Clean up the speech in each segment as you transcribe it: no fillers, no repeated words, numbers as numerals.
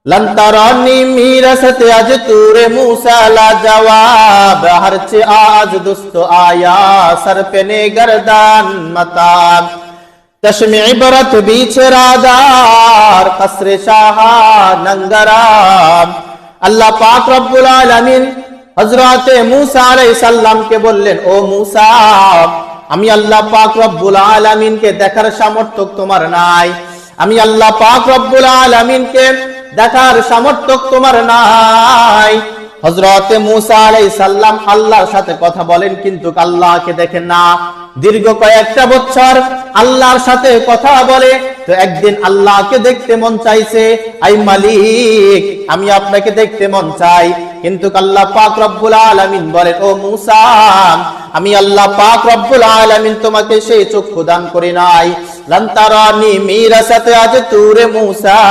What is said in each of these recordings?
लन तरानी मीरसत अज तूरे मूसा ला जवाब हरचे आज दुस्त आया सर पे ने गर्दान मताब चश्मे इबरत बीच रादार कसरे शाहा नंगराब। अल्लाह पाक रब्बुल आलमीन हजरत मूसा अलैहिस सालाम के बोललेन, ओ मूसा আমি আল্লাহ পাক রব্বুল আলামিনকে দেখার সামর্থ্য তোমার নাই, আমি আল্লাহ পাক রব্বুল আলামিনকে দেখার সামর্থ্য তোমার নাই। হযরত মূসা আলাইহিস সালাম আল্লাহর সাথে কথা বলেন কিন্তু আল্লাহকে দেখেন না। দীর্ঘ কয়েকটা বছর আল্লাহর সাথে কথা বলে, তো একদিন আল্লাহকে দেখতে মন চাইছে, আই মালিক আমি আপনাকে দেখতে মন চাই। কিন্তু আল্লাহ পাক রব্বুল আলামিন বলেন, ও মূসা আমি আল্লাহ পাক রব্বুল আলামিন তোমাকে সেই চক্ষু দান করি নাই। লান তারানি মিরাসাতে আজ তুরে মূসা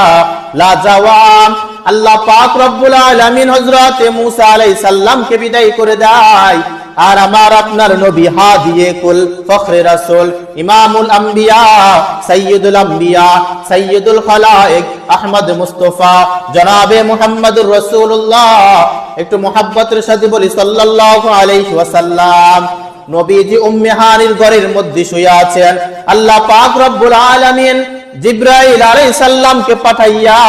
লা জাওয়াম। আল্লাহ পাক রব্বুল আলামিন হযরত মূসা আলাইহিস সালামকে বিদায় করে দেয়, আর আমার আপনার নবী হাদিয়ে কুল ফখরে রাসূল ইমামুল আম্বিয়া সাইয়্যিদুল আম্বিয়া সাইয়্যিদুল খালায়েক আহমদ মুস্তাফা জনাবে মুহাম্মদুর রাসূলুল্লাহ, একটু মুহাব্বতের সাথে বলি সাল্লাল্লাহু আলাইহি ওয়াসাল্লাম। নবীজি উম্মে হানির ঘরের মধ্যে শুয়ে আছেন। আল্লাহ পাক রব্বুল আলামিন জিবরাইল আলাইহিস সালামকে পাঠাইয়া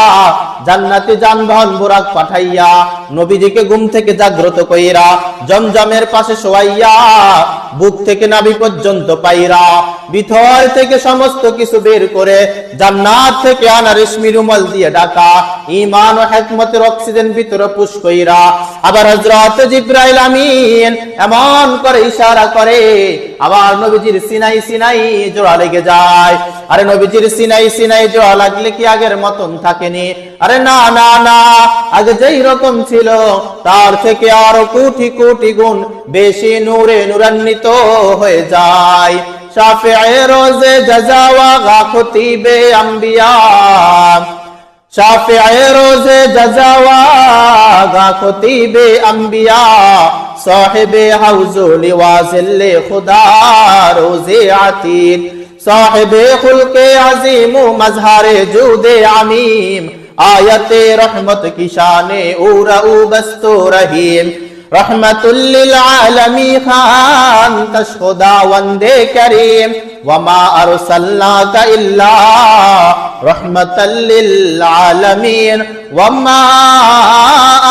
জান্নাতে যানবাহন বুরাক পাঠাইয়া নবীজিকে ঘুম থেকে জাগ্রত কইরা জমজমের পাশে শোয়াইয়া বুক থেকে নাভি পর্যন্ত পাইরা ভিতর থেকে সমস্ত কিছু বের করে জান্নাত থেকে আনা রেশমি রুমাল দিয়ে ঢাকা ঈমান ও হিকমতের অক্সিজেন ভিতরে পুশ কইরা আবার হযরত জিবরাইল আমিন এমন করে ইশারা করে, আবার নবীজির সিনাই সিনাই জোড়া লেগে যায়। আরে নবীজির সিনাই সিনাই জোড়া লাগলে কি আগের মতন থাকেনি? আরে না না না, আগে যেই রকম ছিল তার থেকে আরো কোটি কোটি গুণ বেশি নূরে নূরান্বিত হয়ে যায়। শাফিঈ রোজে জাযা ওয়া খাতিবে আম্বিয়া, শাফিঈ রোজে জাযা ওয়া খাতিবে আম্বিয়া সাহিবে হাউজুল ওয়াজিল খুদা রোজে আতিক साहिबे खुल्के अजीम मजहरे जूदे आमीम आयते रहमत की शाने उरऊ बस्तो रहीम रहमतुल लिल आलमी खान तशखुदा वंदे करीम वमा अरसलनाका इल्ला रहमतल लिल आलमीन वमा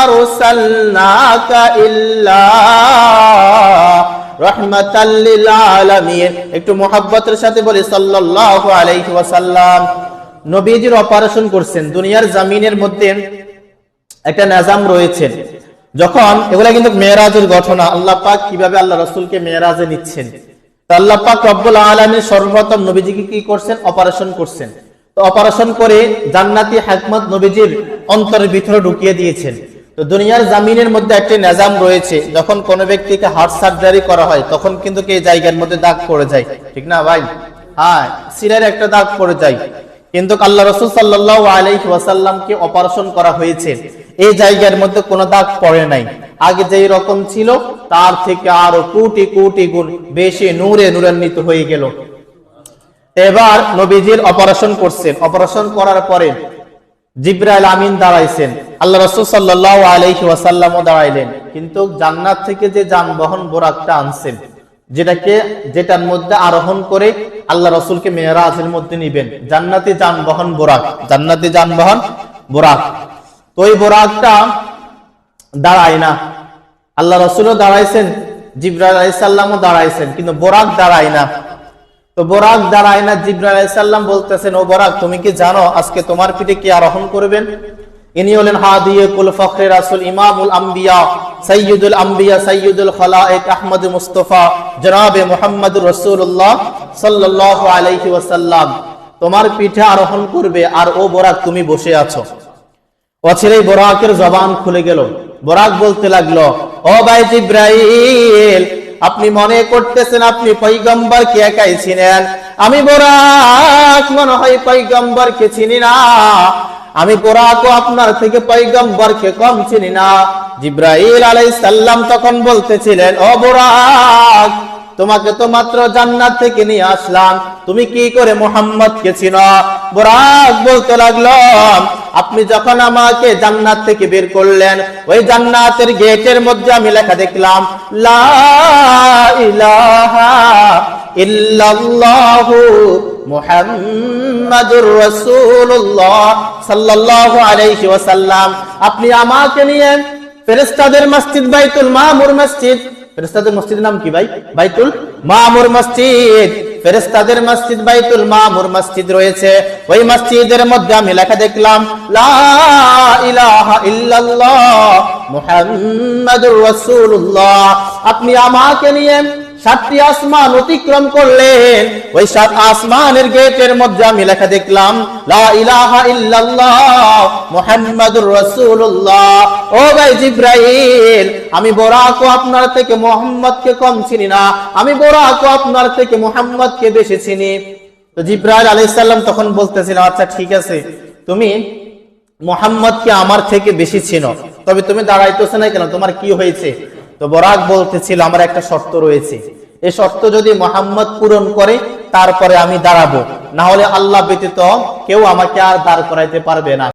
अरसलनाका इल्ला रहमतल लिल आलमीन। একটু মুহাব্বতের সাথে বলি সাল্লাল্লাহু আলাইহি ওয়াসাল্লাম। নবীজির অপারেশন করছেন দুনিয়ার জমিনের মধ্যে একটা নিজাম রয়েছে। যখন এগুলা কিন্তু মেরাজের ঘটনা, আল্লাহ পাক কিভাবে আল্লাহ রাসূলকে মেরাজে নিচ্ছেন, তো আল্লাহ পাক রব্বুল আলামিন সর্বপ্রথম নবীজিকে কি করছেন? অপারেশন করছেন। তো অপারেশন করে জান্নাতি হিকমত নবীজির অন্তরের ভিতরে ঢুকিয়ে দিয়েছেন। তো দুনিয়ার জমিনের মধ্যে একটা নিজাম রয়েছে, যখন কোন ব্যক্তিকে হার্ট সার্জারি করা হয় তখন কিন্তু এই জায়গার মধ্যে দাগ পড়ে যায়, ঠিক না ভাই? হ্যাঁ, সিরের একটা দাগ পড়ে যায়। কিন্তু আল্লাহ রাসূল সাল্লাল্লাহু আলাইহি ওয়াসাল্লামকে অপারেশন করা হয়েছে, এই জায়গার মধ্যে কোনো দাগ পড়ে নাই। আগে যেই রকম ছিল তার থেকে আরো কোটি কোটি গুণ বেশি নূরে নূরান্বিত হয়ে গেল। এবার নবীজির অপারেশন করছেন। অপারেশন করার পরে জিবরাইল আমিন দাঁড়াইছেন, আল্লাহ রাসূল সাল্লাল্লাহু আলাইহি ওয়াসাল্লামও দাঁড়াইলেন। কিন্তু জান্নাত থেকে যে যানবাহন বোরাকটা আনছেন, যেটার মধ্যে আরোহণ করে আল্লাহ রাসূলকে মেরাজের মধ্যে নিবেন, জান্নাতি যানবাহন বোরাক, জান্নাতি যানবাহন বোরাক। তো এই বোরাকটা দাঁড়ায় না। আল্লাহ রাসূলও দাঁড়াইছেন, জিবরাইল আলাইহিস সালামও দাঁড়াইছেন, কিন্তু বোরাক দাঁড়ায় না। তো বোরাক দাঁড়ায় না। জিবরাইল আলাইহিস সালাম বলতেছেন, ও বোরাক তুমি কি জানো আজকে তোমার পিঠে কি আরোহণ করবেন? ইনি হলেন হাদিয়ে কুল ফখরে রাসূল ইমামুল আম্বিয়া সাইয়্যিদুল আম্বিয়া সাইয়্যিদুল খালায়েক আহমদ মুস্তাফা জনাবে মুহাম্মদুর রাসূলুল্লাহ সাল্লাল্লাহু আলাইহি ওয়াসাল্লাম তোমার পিঠে আরোহণ করবে, আর ও বোরাক তুমি বসে আছো। অচিরেই বোরাকের জবান খুলে গেল। বোরাক বলতে লাগলো, ও ভাই জিবরাইল, আপনি মনে করতেছেন আপনি পয়গম্বরকে একাই চিনেন, আমি বোরাক মনে হয় পয়গম্বরকে চিনি না, আমি বোরাকও আপনার থেকে পয়গম্বরকে কম চিনি না। জিবরাইল আলাইহিস সালাম তখন বলতেছিলেন, ও বোরাক তোমাকে তো মাত্র জান্নাত থেকে নিয়ে আসলাম, তুমি কি করে মুহাম্মদকে চিনো? বুরাক বলতে লাগলো, আপনি যখন আমাকে জান্নাত থেকে বের করলেন, ওই জান্নাতের গেটের মধ্যে আমি লেখা দেখলাম, লা ইলাহা ইল্লাল্লাহু মুহাম্মাদুর রাসূলুল্লাহ সাল্লাল্লাহু আলাইহি ওয়াসাল্লাম। আপনি আমাকে নিয়ে ফেরেশতাদের মসজিদ বাইতুল মামুর মসজিদ, ফেরেশতাদের মসজিদের নাম কি ভাই? বাইতুল মামুর মসজিদ। ফেরেশতাদের মসজিদ বাইতুল মামুর মসজিদ রয়েছে, ওই মসজিদের মধ্যে আমি লেখা দেখলাম, লা ইলাহা ইল্লাল্লাহ মুহাম্মাদুর রাসূলুল্লাহ। আপনি আমাকে নিয়ে 7টি আসমান অতিক্রম করলেন, ওই 7 আসমানের গেটের মধ্যে আমি লেখা দেখলাম, লা ইলাহা ইল্লাল্লাহ মুহাম্মাদুর রাসূলুল্লাহ। ও ভাই জিবরাইল, আমি বোরাকও আপনার থেকে মুহাম্মদকে কম চিনি না, আমি বোরাকও আপনার থেকে মুহাম্মদকে বেশি চিনি। তো জিবরাইল আলাইহিস সালাম তখন বলতেছিল, আচ্ছা ঠিক আছে, তুমি মুহাম্মদকে আমার থেকে বেশি চিনো, তবে তুমি দাঁড়াইতেছো না কেন, তোমার কি হয়েছে? তো বোরাক বলতেছিল, আমার একটা শর্ত রয়েছে, এই শর্ত যদি মুহাম্মদ পূরণ করে তারপরে আমি দাঁড়াবো, না হলে আল্লাহ ব্যতীত কেউ আমাকে আর দাঁড় করাইতে পারবে না।